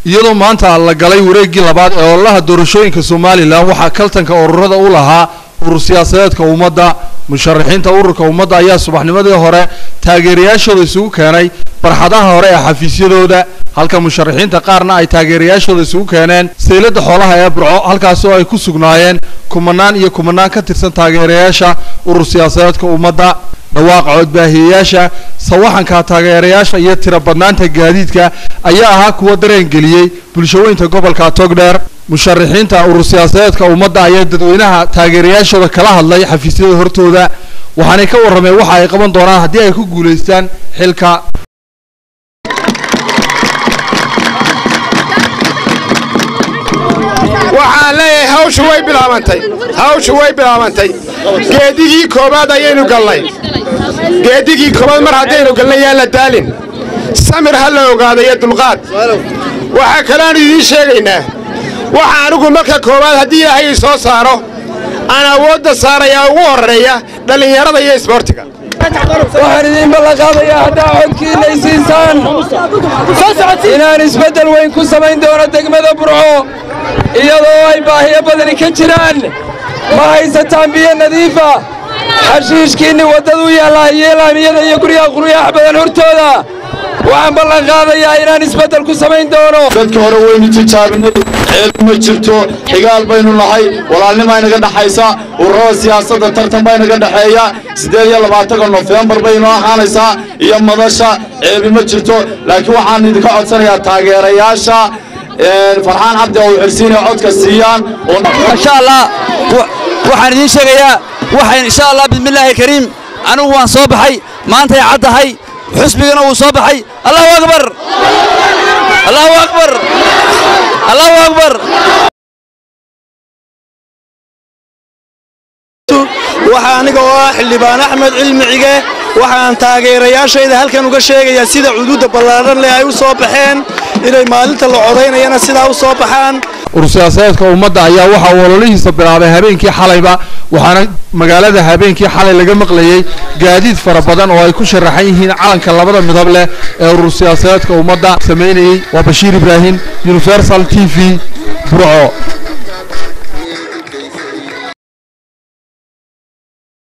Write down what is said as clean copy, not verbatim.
iyadoo maanta la galay wareegii labaad ee ololaha doorashooyinka Soomaaliland waxa kaltanka ururada u lahaa urur siyaasadeedka ummadda musharaxiinta ururka ummadda ayaa subaxnimadii hore taageerayaashooda isugu keenay barxadaha hore ee xafiisyadooda halka musharaxiinta qaarna ay taageerayaashooda isugu keeneen seelada xoolaha ee Burco halkaas oo ay ku sugnaayeen kumanaan ka tirsan taageerayaasha urur siyaasadeedka ummadda dhawaaqa codbaahiyeyaasha sawaxanka taageerayaasha iyo tiro badnaanta gaadiidka ayaa ahaa kuwa dareen geliyay bulshooyinka gobolka Togdheer musharaxiinta urur siyaasadeedka ummadda ayaa dadweynaha taageerayaashooda kala hadlay xafiisyada hortooda waxaanay ka warrameen waxa ay qaban doonaan haddii ay ku guuleystaan xilka waxaan leeyahay hawshu way bilaabantay geedigii koobaad ayaynu galnay geedigii koobaad mar haddaynu galnay yaa la daalin samir ha la ogaado iyo dulqaad waxaa kalaanu idiin sheegaynaa waxa anigu marka koobaad haddii ilaahay soo saaro aan awoodda saarayaa ugu horreeya dhallinyarada iyo isboortiga waxaan idiin ballanqaadayaa haddaa codkiina isiisaan inaan isbeddel weyn ku samayn doono degmada Burco iyadoo ay baahiyo badani ka jiraan ma haysataan biyo nadiifa xashiishkiinni waddadu yaallaa iyo laamiyada iyo guryaha quryaha badan hortooda waxaan ballanqaadayaa inaan isbeddel ku samayn doono dadka hore waynu tijaabinay ceel ma jirto xigaal baynu nahay walaalnimo inaga dhaxaysa ururada siyaasadda tartan baa inaga dhaxeeya 28 November baynu ahaanaysaa iyo madasha ceebi ma jirto laakiin waxaan idinka codsanayaa taageerayaasha farxaan cabdi oo xirsiin codka siiyaan insha Allah waxaan idin sheegayaa waxaan insha Allah bismillaahi kariim anigu waan soo baxay maanta ay cadahay xusbigana uu soo baxay Allahu akbar Allahu akbar Allahu akbar waxaan aniga oo xildhibaan Axmed Cilmi Cige waxaan taageerayaashayda halkan uga sheegayaa sida cududa ballaaran leh ay u soo baxeen inay maalinta la codeynayana sida u soo baxaan urur siyaasadeedka ummadda ayaa waxa uu ololihiisa bilaabay habeenkii xalayba waxaana magaalada habeenkii xalay laga maqlayay gaadiid fara badan oo ay ku sharaxan yihiin calanka labada midab leh ee urur siyaasadeedka ummadda sameynayay waa Bashiir Ibrahim Universal TV Burco.